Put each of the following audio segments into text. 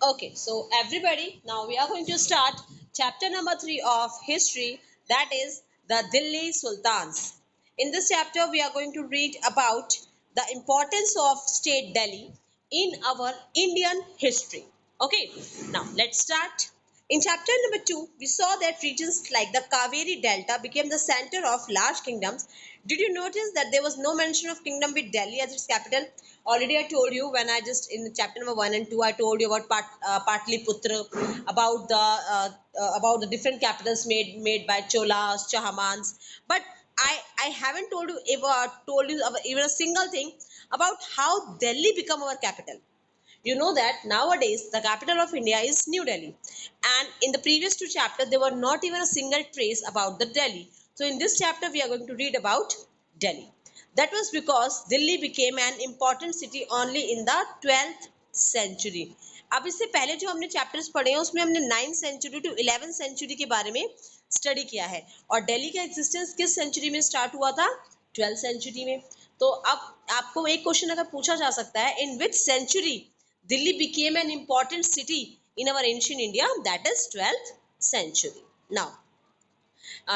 Okay, so everybody, now we are going to start chapter number 3 of history, that is the Delhi Sultans. In this chapter, we are going to read about the importance of state Delhi in our Indian history. Okay, now let's start. In chapter number 2, we saw that regions like the Kaveri Delta became the center of large kingdoms. Did you notice that there was no mention of kingdom with Delhi as its capital? Already I told you when I just in chapter number 1 and 2 I told you about Patliputra, about the different capitals made by Cholas, Chahamans. But I haven't told you even a single thing about how Delhi become our capital. You know that nowadays the capital of India is New Delhi, and in the previous two chapters there were not even a single trace about the Delhi. So in this chapter we are going to read about Delhi. That was because Delhi became an important city only in the 12th century. अब इससे पहले जो हमने chapters पढ़े हैं उसमें हमने 9th century to 11th century के बारे में स्टडी किया है, और दिल्ली का एग्जिस्टेंस किस सेंचुरी में स्टार्ट हुआ था? 12th सेंचुरी में। तो अब आपको एक क्वेश्चन अगर पूछा जा सकता है, इन विच century Delhi became an important city in our ancient India, that is 12th century. Now,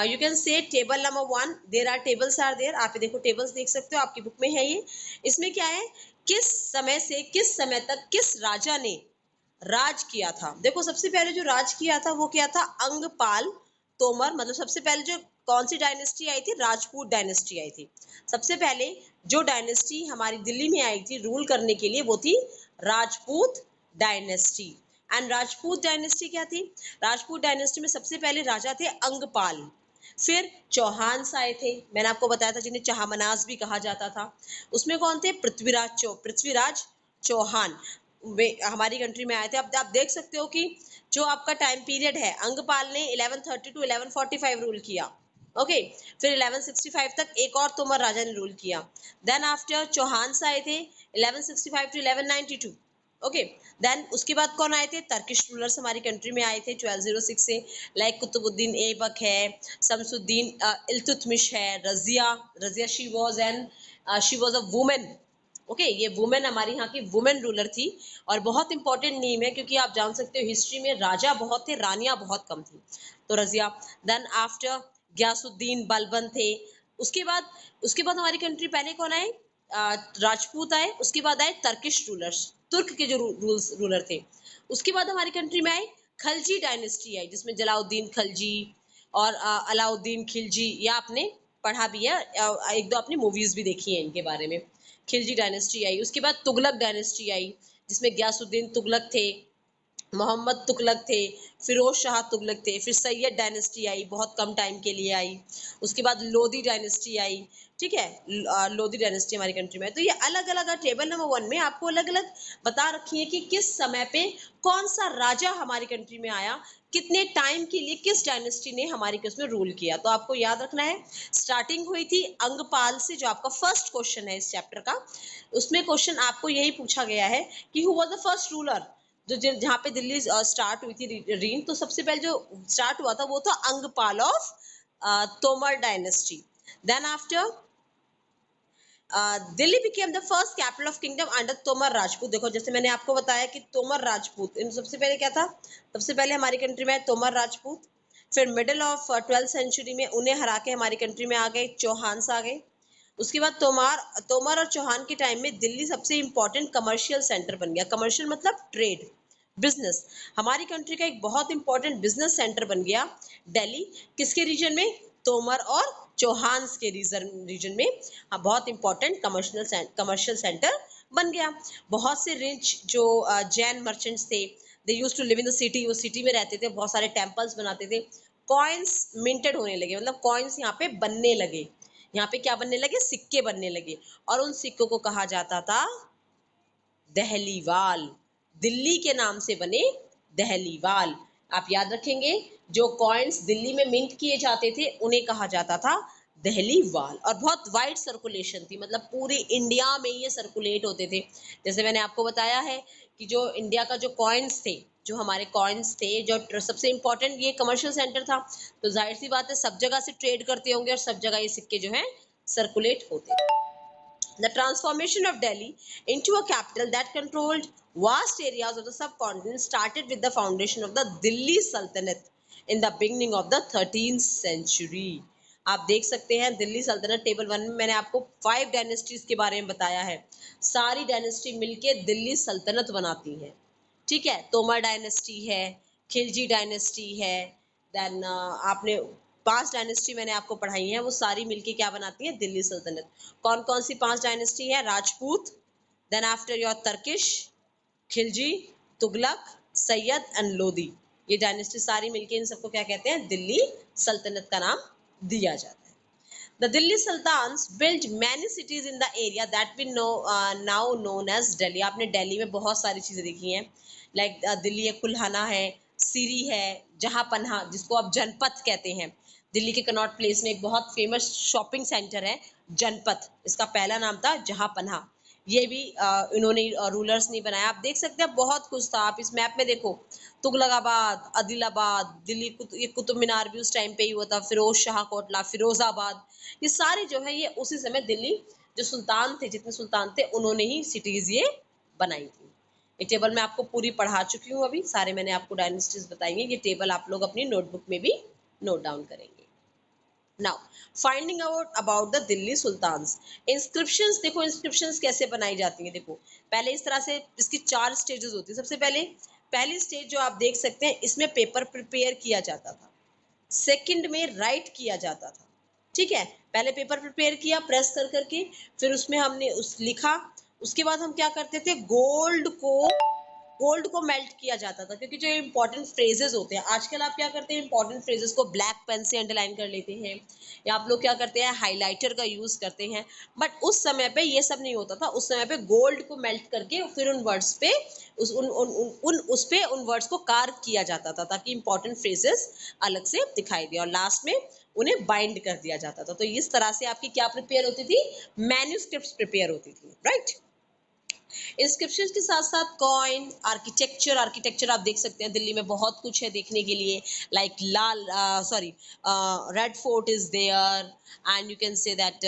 you can say table number 1, there are tables are there. आप ये देखो tables देख सकते हो, आपकी बुक में है ये। इसमें क्या है, किस समय से किस समय तक किस राजा ने राज किया था। देखो सबसे पहले जो राज किया था वो क्या था? अंगपाल तोमर। मतलब सबसे पहले जो कौन सी डायनेस्टी आई थी? राजपूत डायनेस्टी आई थी। सबसे पहले जो डायनेस्टी हमारी दिल्ली में आई थी रूल करने के लिए वो थी Rajput dynasty. And Rajput dynasty क्या थी? राजपूत डायनेस्टी में सबसे पहले राजा थे अंगपाल, फिर चौहान आए थे, मैंने आपको बताया था, जिन्हें चाहमनास भी कहा जाता था। उसमें कौन थे? पृथ्वीराज चौहान वे हमारी कंट्री में आए थे। अब आप देख सकते हो कि जो आपका टाइम पीरियड है, अंगपाल ने 1130 टू 1145 रूल किया। ओके, फिर 1165 तक एक और तोमर राजा ने रूल किया। देन आफ्टर चौहान आए थे 1165 टू 1192। ओके, देन उसके बाद कौन आए थे? टर्किश रूलर्स हमारी कंट्री में आए थे 1206 से, लाइक कुतुबुद्दीन ऐबक है, शमसुद्दीन इल्तुतमिश है, Razia she was a women. Okay, ये वुमेन हमारी यहाँ की वुमेन रूलर थी, और बहुत इंपॉर्टेंट नेम है क्योंकि आप जान सकते हो हिस्ट्री में राजा बहुत थे, रानियां बहुत कम थी। तो रजिया। देन आफ्टर गयासुद्दीन बलबन थे। उसके बाद हमारी कंट्री पहले कौन आए? राजपूत आए, उसके बाद आए टर्किश रूलर्स, तुर्क के जो रूलर थे। उसके बाद हमारी कंट्री में आए खलजी डायनेस्टी आई, जिसमें जलाउद्दीन खलजी और अलाउद्दीन खिलजी, या आपने पढ़ा भी है, एक दो आपने मूवीज भी देखी है इनके बारे में। खिलजी डायनेस्टी आई, उसके बाद तुगलक डायनेस्टी आई जिसमें गयासुद्दीन तुगलक थे, मोहम्मद तुगलक थे, फिरोज शाह तुगलक थे, फिर सैयद डायनेस्टी आई, बहुत कम टाइम के लिए आई। उसके बाद लोधी डायनेस्टी आई। ठीक है, लोधी डायनेस्टी हमारी कंट्री में। तो ये अलग अलग टेबल नंबर 1 में आपको अलग अलग बता रखी है कि किस समय पे कौन सा राजा हमारी कंट्री में आया, कितने टाइम के लिए किस डायनेस्टी ने हमारी उसमें रूल किया। तो आपको याद रखना है, स्टार्टिंग हुई थी अंगपाल से, जो आपका फर्स्ट क्वेश्चन है इस चैप्टर का। उसमें क्वेश्चन आपको यही पूछा गया है कि who was the first ruler, जो जहाँ पे दिल्ली स्टार्ट हुई थी रीन। तो सबसे पहले जो स्टार्ट हुआ था वो था Angpal of Tomar dynasty. Then after Delhi became the first capital of kingdom under Tomar Rajput. देखो जैसे मैंने आपको बताया कि तोमर राजपूत, इन सबसे पहले क्या था? सबसे पहले हमारी कंट्री में तोमर राजपूत, फिर मिडिल ऑफ 12th सेंचुरी में उन्हें हरा के हमारी कंट्री में आ गए चौहान आ गए। उसके बाद तोमर और चौहान के टाइम में दिल्ली सबसे इंपॉर्टेंट कमर्शियल सेंटर बन गया। कमर्शियल मतलब ट्रेड, बिजनेस। हमारी कंट्री का एक बहुत इंपॉर्टेंट बिजनेस सेंटर बन गया दिल्ली। किसके रीजन में? तोमर और चौहान के रीजन में। हाँ, बहुत इंपॉर्टेंट कमर्शियल सेंटर बन गया। बहुत से रिच जो जैन मर्चेंट्स थे, they used to live in the city, वो सिटी में रहते थे, बहुत सारे टेम्पल्स बनाते थे। कॉइन्स मिंटेड होने लगे, मतलब कॉइन्स यहाँ पे बनने लगे। यहाँ पे क्या बनने लगे? सिक्के बनने लगे, और उन सिक्कों को कहा जाता था दहलीवाल। दिल्ली के नाम से बने दहलीवाल। आप याद रखेंगे, जो कॉइन्स दिल्ली में मिंट किए जाते थे उन्हें कहा जाता था दहलीवाल। और बहुत वाइड सर्कुलेशन थी, मतलब पूरी इंडिया में ये सर्कुलेट होते थे। जैसे मैंने आपको बताया है कि जो इंडिया का जो कॉइन्स थे, जो हमारे कॉइन्स थे, जो सबसे इंपॉर्टेंट ये कमर्शियल सेंटर था, तो जाहिर सी बात है सब जगह से ट्रेड करते होंगे और सब जगह ये सिक्के जो हैं सर्कुलेट होते। The transformation of Delhi into a capital that controlled vast areas of the subcontinent started with the foundation of the Delhi Sultanate in the beginning of the 13th century. आप देख सकते हैं दिल्ली सल्तनत टेबल 1 में मैंने आपको 5 dynasties के बारे में बताया है। सारी डायनेस्टी मिलके दिल्ली सल्तनत बनाती हैं। ठीक है, तोमर डायनेस्टी है, खिलजी डायनेस्टी है, देन आपने 5 डायनेस्टी मैंने आपको पढ़ाई है, वो सारी मिलके क्या बनाती है, दिल्ली सल्तनत। कौन कौन सी 5 डायनेस्टी है? Rajput, then after your Turkish, Khilji, Tughlaq, Sayyid and Lodi. ये डायनेस्टी सारी मिलके इन सबको क्या कहते हैं? दिल्ली सल्तनत का नाम दिया जाता है। The Delhi Sultans built many cities in the area that we know now known as Delhi. आपने दिल्ली में बहुत सारी चीजें देखी हैं, लाइक दिल्ली एक कुल्हाना है, सीरी है, जहांपनाह जिसको आप जनपथ कहते हैं। दिल्ली के कनॉट प्लेस में एक बहुत फेमस शॉपिंग सेंटर है जनपथ, इसका पहला नाम था जहांपनाह। ये भी इन्होंने रूलर्स नहीं बनाया। आप देख सकते हैं बहुत कुछ था, आप इस मैप में देखो, तुगलकाबाद, आदिलाबाद, दिल्ली ये कुतुब मीनार भी उस टाइम पे ही हुआ था, फिरोज शाह कोटला, फिरोजाबाद, ये सारे जो है ये उसी समय दिल्ली जो सुल्तान थे, जितने सुल्तान थे उन्होंने ही सिटीज ये बनाई थी। ये टेबल मैं आपको पूरी पढ़ा चुकी हूँ, अभी सारे मैंने आपको डायनेस्टीज बताएंगे। ये टेबल आप लोग अपनी नोटबुक में भी नोट डाउन करेंगे। Now finding out about the Delhi sultans. Inscriptions देखो, इंस्क्रिप्शंस कैसे बनाई जाती हैं। देखो पहले इस तरह से इसकी 4 स्टेजेस होती है। सबसे पहले पहली स्टेज जो आप देख सकते हैं, इसमें पेपर प्रिपेयर किया जाता था। सेकंड में राइट किया जाता था। ठीक है, पहले पेपर प्रिपेयर किया प्रेस कर करके, फिर उसमें हमने उस लिखा। उसके बाद हम क्या करते थे, गोल्ड को मेल्ट किया जाता था, क्योंकि जो इंपॉर्टेंट फ्रेजेस होते हैं, आजकल आप क्या करते हैं, इंपॉर्टेंट फ्रेजेस को ब्लैक पेन से अंडरलाइन कर लेते हैं, या आप लोग क्या करते हैं, हाइलाइटर का यूज करते हैं। बट उस समय पे ये सब नहीं होता था। उस समय पे गोल्ड को मेल्ट करके फिर उन वर्ड्स पे उन वर्ड्स को कार्व किया जाता था, ताकि इंपॉर्टेंट फ्रेजेस अलग से दिखाई दे, और लास्ट में उन्हें बाइंड कर दिया जाता था। तो इस तरह से आपकी क्या प्रिपेयर होती थी, मैन्युस्क्रिप्ट्स प्रिपेयर होती थी, राइट। इंस्क्रिप्शन के साथ साथ कॉइन, आर्किटेक्चर आप देख सकते हैं दिल्ली में बहुत कुछ है देखने के लिए, like red fort is there, and you can say that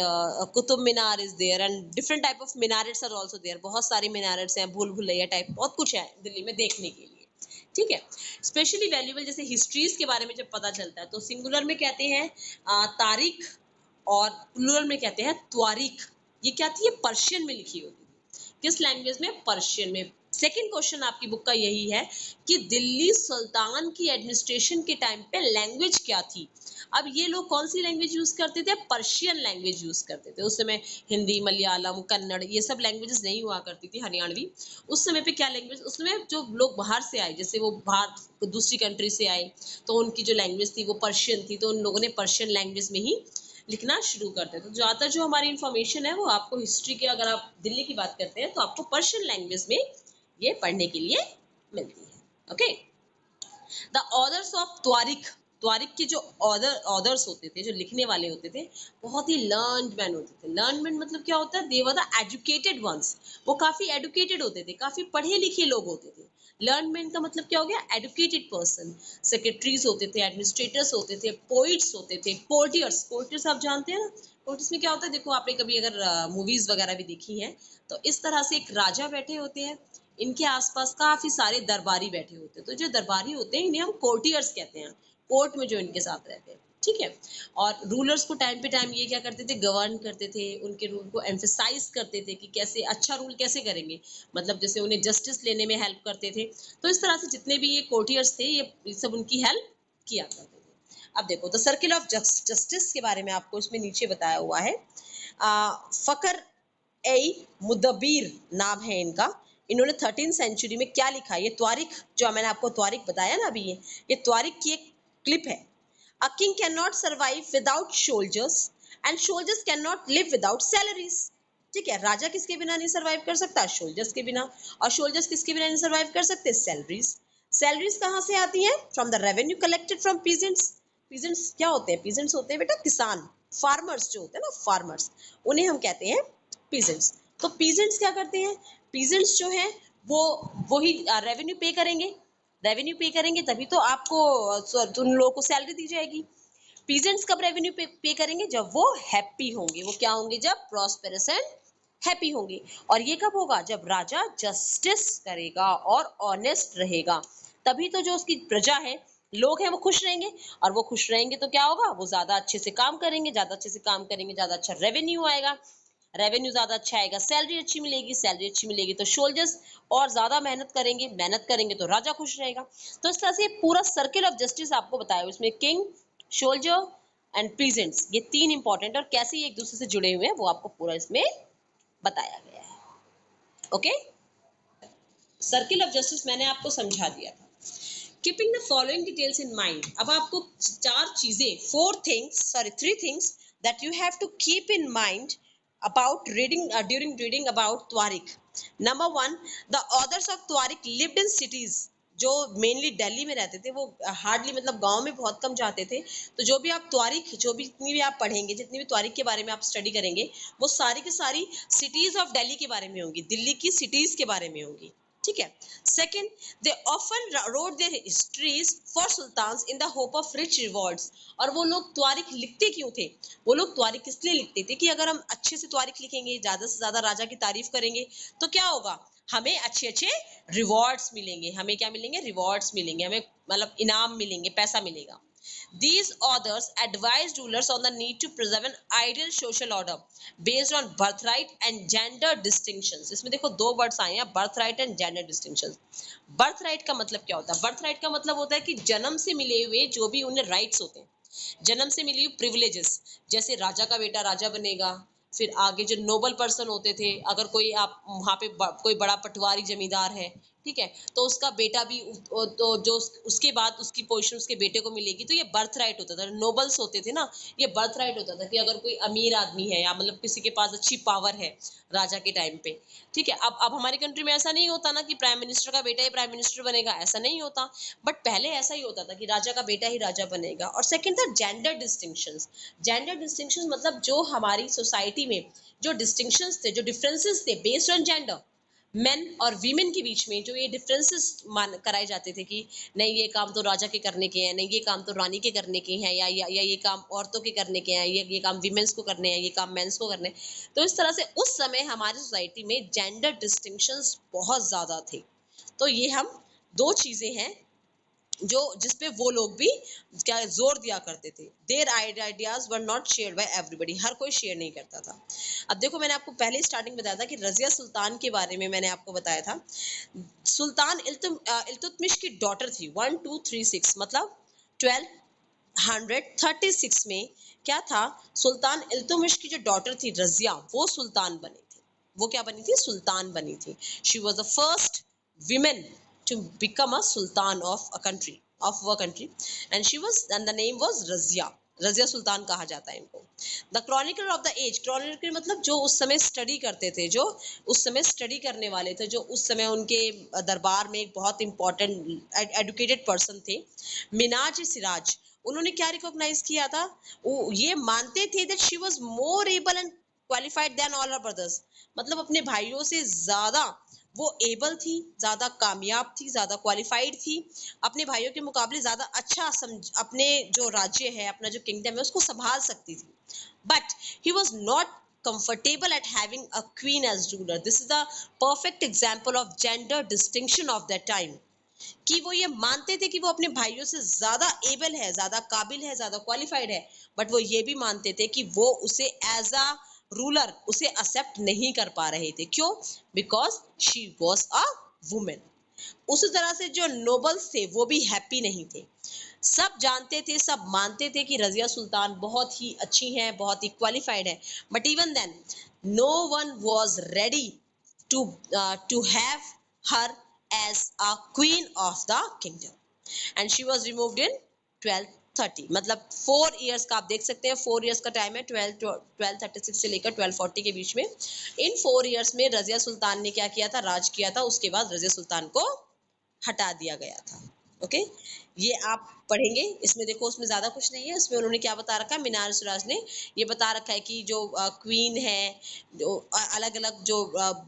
Qutub Minar is there, and different type of minarets are also there. बहुत सारे मीनारेट्स हैं, भूल भुलैया टाइप, बहुत कुछ है दिल्ली में देखने के लिए। ठीक है, स्पेशली वैल्यूएबल जैसे हिस्ट्रीज के बारे में जब पता चलता है, तो सिंगुलर में कहते हैं तारीख, और प्लूरल में कहते हैं त्वारीख। ये क्या थी, ये पर्शियन में लिखी होती थी। किस लैंग्वेज में, पर्शियन में। सेकंड क्वेश्चन आपकी बुक का यही है कि दिल्ली सुल्तान की एडमिनिस्ट्रेशन के टाइम पे लैंग्वेज क्या थी। अब ये लोग कौन सी लैंग्वेज यूज करते थे, पर्शियन लैंग्वेज यूज करते थे। उस समय हिंदी, मलयालम, कन्नड़ ये सब लैंग्वेजेस नहीं हुआ करती थी, हरियाणवी। उस समय पे क्या लैंग्वेज, उस समय जो लोग बाहर से आए, जैसे वो बाहर दूसरी कंट्री से आए, तो उनकी जो लैंग्वेज थी वो पर्शियन थी, तो उन लोगों ने पर्शियन लैंग्वेज में ही लिखना शुरू करते। तो ज़्यादातर जो हमारी इंफॉर्मेशन है वो आपको हिस्ट्री के, अगर आप दिल्ली की बात करते हैं तो आपको पर्शियन लैंग्वेज में ये पढ़ने के लिए मिलती है। ओके, द ऑथर्स ऑफ त्वारिख, त्वारिख के जो ऑथर्स होते थे, जो लिखने वाले होते थे, बहुत ही लर्नड मैन होते थे। लर्नड मैन मतलब क्या होता है, दे वर द एजुकेटेड वंस। वो काफी एडुकेटेड होते थे, काफी पढ़े लिखे लोग होते थे। लर्न मैन का मतलब क्या हो गया, एडुकेटेड पर्सन। सेक्रेटरीज होते थे, एडमिनिस्ट्रेटर्स होते थे, पोइट्स होते थे, कोर्टियर्स। कोर्टियर्स आप जानते हैं ना, कोर्टियर्स में क्या होता है, देखो आपने कभी अगर मूवीज वगैरह भी देखी है, तो इस तरह से एक राजा बैठे होते हैं, इनके आसपास काफी सारे दरबारी बैठे होते हैं। तो जो दरबारी होते हैं इन्हें हम कोर्टियर्स कहते हैं, कोर्ट में जो इनके साथ रहते हैं। ठीक है, और रूलर्स को टाइम पे टाइम ये क्या करते थे, गवर्न करते थे, उनके रूल को एम्फेसाइज करते थे कि कैसे अच्छा रूल कैसे करेंगे, मतलब जैसे उन्हें जस्टिस लेने में हेल्प करते थे। तो इस तरह से जितने भी ये कोर्टियर्स थे, ये सब उनकी हेल्प किया करते थे। अब देखो, द सर्किल ऑफ जस्टिस के बारे में आपको इसमें नीचे बताया हुआ है। फकर ए मुदब्बिर नाम है इनका। इन्होंने 13th सेंचुरी में क्या लिखा है, ये त्वारिख जो मैंने आपको त्वारिख बताया ना अभी, ये त्वारिख की एक क्लिप है। A king can not survive without soldiers, and soldiers can not live without salaries. ठीक है, राजा किसके बिना नहीं सर्वाइव कर सकता, सोल्जर्स के बिना। और सोल्जर्स किसके बिना नहीं सर्वाइव कर सकते, सैलरीज। सैलरीज कहाँ से आती है, from the revenue collected from peasants. Peasants क्या होते हैं, पीजेंट्स होते हैं बेटा किसान, फार्मर्स जो होते हैं ना, फार्मर्स, उन्हें हम कहते हैं पीजेंट्स। तो पीजेंट्स क्या करते हैं, पीजेंट्स जो है वो वही रेवेन्यू पे करेंगे, रेवेन्यू पे करेंगे तभी तो आपको उन लोगों को सैलरी दी जाएगी। पीजेंट्स कब रेवेन्यू पे करेंगे, जब वो हैप्पी होंगे। वो क्या होंगे, जब प्रॉस्पेरस एंड हैप्पी होंगे। और ये कब होगा? जब राजा जस्टिस करेगा और ऑनेस्ट रहेगा, तभी तो जो उसकी प्रजा है, लोग हैं, वो खुश रहेंगे। और वो खुश रहेंगे तो क्या होगा? वो ज्यादा अच्छे से काम करेंगे, ज्यादा अच्छे से काम करेंगे, ज्यादा अच्छा रेवेन्यू आएगा, रेवेन्यू ज्यादा अच्छा आएगा, सैलरी अच्छी मिलेगी, सैलरी अच्छी मिलेगी तो सोल्जर्स और ज्यादा मेहनत करेंगे, मेहनत करेंगे तो राजा खुश रहेगा। तो इस तरह से पूरा सर्किल ऑफ जस्टिस आपको बताया, उसमें किंग, सोल्जर एंड पीजेंट्स, ये तीन इंपॉर्टेंट और कैसे ये एक दूसरे से जुड़े हुए हैं वो आपको पूरा इसमें बताया गया है। ओके, सर्किल ऑफ जस्टिस मैंने आपको समझा दिया था। Keeping the following details in mind, अब आपको चार चीजें, three things that you have to keep in mind about reading during reading about Twarik. Number one, the authors of Twarik lived in cities. जो मेनली दिल्ली में रहते थे, वो hardly मतलब गांव में बहुत कम जाते थे। तो जो भी आप त्वारिक, जो भी जितनी भी आप पढ़ेंगे, जितनी भी त्वारिक के बारे में आप स्टडी करेंगे, वो सारी की सारी सिटीज ऑफ दिल्ली के बारे में होंगी, दिल्ली की सिटीज के बारे में होंगी। ठीक है। Second, they often wrote their histories for sultans in the hope of rich rewards. और वो लोग त्वारिख लिखते क्यों थे? वो लोग त्वारिख इसलिए लिखते थे कि अगर हम अच्छे से त्वारिख लिखेंगे, ज्यादा से ज्यादा राजा की तारीफ करेंगे, तो क्या होगा? हमें अच्छे अच्छे रिवॉर्ड्स मिलेंगे। हमें क्या मिलेंगे? रिवॉर्ड्स मिलेंगे, हमें मतलब इनाम मिलेंगे, पैसा मिलेगा। These authors advised rulers on the need to preserve an ideal social order based on birthright and gender distinctions. इसमें देखो दो वर्ड्स आए हैं, birthright and gender distinctions. birthright का मतलब क्या होता है? birthright का मतलब होता है कि जन्म से मिले हुए जो भी उन्हें राइट्स होते हैं, जन्म से मिली हुई प्रिविलेजेस, जैसे राजा का बेटा राजा बनेगा, फिर आगे जो नोबल पर्सन होते थे, अगर कोई आप वहाँ पे कोई बड़ा पटवारी जमींदार है, ठीक है, तो उसका बेटा भी तो जो उसके बाद उसकी पोजीशन उसके बेटे को मिलेगी, तो ये बर्थ राइट होता था। नोबल्स होते थे ना, ये बर्थ राइट होता था कि अगर कोई अमीर आदमी है या मतलब किसी के पास अच्छी पावर है राजा के टाइम पे, ठीक है। अब हमारी कंट्री में ऐसा नहीं होता ना कि प्राइम मिनिस्टर का बेटा ही प्राइम मिनिस्टर बनेगा, ऐसा नहीं होता। बट पहले ऐसा ही होता था कि राजा का बेटा ही राजा बनेगा। और सेकंड था जेंडर डिस्टिंक्शंस। जेंडर डिस्टिंक्शंस मतलब जो हमारी सोसाइटी में जो डिस्टिंक्शंस थे, जो डिफरेंसेस थे बेस्ड ऑन जेंडर, मेन और वीमेन के बीच में जो ये डिफरेंसेस मान कराए जाते थे कि नहीं ये काम तो राजा के करने के हैं, नहीं ये काम तो रानी के करने के हैं, या ये काम औरतों के करने के हैं, ये काम वीमेंस को करने हैं, ये काम मेंस को करने हैं। तो इस तरह से उस समय हमारी सोसाइटी में जेंडर डिस्टिंक्शंस बहुत ज्यादा थे। तो ये हम दो चीजें हैं जो जिसपे वो लोग भी क्या जोर दिया करते थे। Their ideas were not shared by everybody, हर कोई शेयर नहीं करता था। अब देखो मैंने आपको पहले स्टार्टिंग बताया था कि रजिया सुल्तान के बारे में मैंने आपको बताया था। सुल्तान इल्तुतमिश की डॉटर थी 1236 मतलब 1236 में क्या था, सुल्तान इल्तुतमिश की जो डॉटर थी रजिया, वो सुल्तान बनी थी। वो क्या बनी थी? सुल्तान बनी थी। She was the first women to become a sultan of a country, and the name was Razia. Razia Sultan कहा जाता है इनको। The chronicler of the age, chronicler मतलब जो उस समय स्टडी करते थे, जो उस समय स्टडी करने वाले थे, जो उस समय उनके दरबार में एक बहुत इंपॉर्टेंट एडुकेटेड पर्सन थे, मिनाज सिराज। उन्होंने क्या रिकॉग्नाइज किया था? वो ये मानते थे that she was more able and qualified than all her brothers. मतलब अपने भाइयों से ज्यादा वो एबल थी, ज्यादा कामयाब थी, ज्यादा क्वालिफाइड थी, अपने भाइयों के मुकाबले ज्यादा अच्छा अपने जो राज्य है, अपना जो किंगडम है, उसको संभाल सकती थी। But he was not comfortable at having a queen as ruler. This is the perfect example of gender distinction of that time. कि वो ये मानते थे कि वो अपने भाइयों से ज्यादा एबल है, ज्यादा काबिल है, ज्यादा क्वालिफाइड है, बट वो ये भी मानते थे कि वो उसे एज अ रूलर उसे एक्सेप्ट नहीं कर पा रहे थे। क्यों? Because she was a women. उसी तरह से जो नोबल्स थे वो भी हैप्पी नहीं थे। सब जानते थे, सब मानते थे कि रजिया सुल्तान बहुत ही अच्छी हैं, बहुत ही क्वालिफाइड है, but even then no one was ready to to have her as a queen of the kingdom, and she was removed in 1230। मतलब 4 इयर्स का आप देख सकते हैं, 4 इयर्स का टाइम है, 1236 से लेकर 1240 के बीच में। इन 4 इयर्स में रजिया सुल्तान ने क्या किया था? राज किया था। उसके बाद रजिया सुल्तान को हटा दिया गया था। ओके, ये आप पढ़ेंगे। इसमें देखो, उसमें ज़्यादा कुछ नहीं है। इसमें उन्होंने क्या बता रखा है, मीनार सुराज ने ये बता रखा है कि जो क्वीन है, जो अलग-अलग जो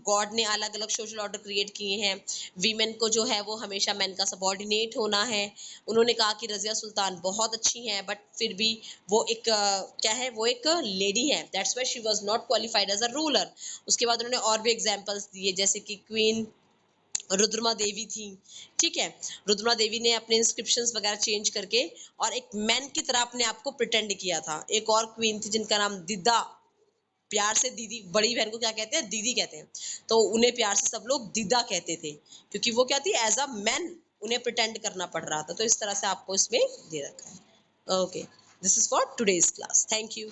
गॉड ने अलग-अलग सोशल ऑर्डर क्रिएट किए हैं। वीमेन को जो है वो हमेशा मेन का सबऑर्डिनेट होना है। उन्होंने कहा कि रज़िया सुल्तान बहुत अच्छी हैं, बट फिर भी वो एक क्या है, वो एक लेडी है। That's why she was not qualified as a ruler. उसके बाद उन्होंने और भी एग्ज़ाम्पल्स दिए, जैसे कि क्वीन रुद्रमा देवी थी। ठीक है, रुद्रमा देवी ने अपने इंस्क्रिप्शंस वगैरह चेंज करके और एक मैन की तरह अपने आप को प्रिटेंड किया था। एक और क्वीन थी जिनका नाम दिद्दा, प्यार से दीदी, बड़ी बहन को क्या कहते हैं, दीदी कहते हैं। तो उन्हें प्यार से सब लोग दीदा कहते थे, क्योंकि वो क्या थी, एज अ मैन उन्हें प्रिटेंड करना पड़ रहा था। तो इस तरह से आपको इसमें दे रखा है। Okay, this is for today's class. Thank you.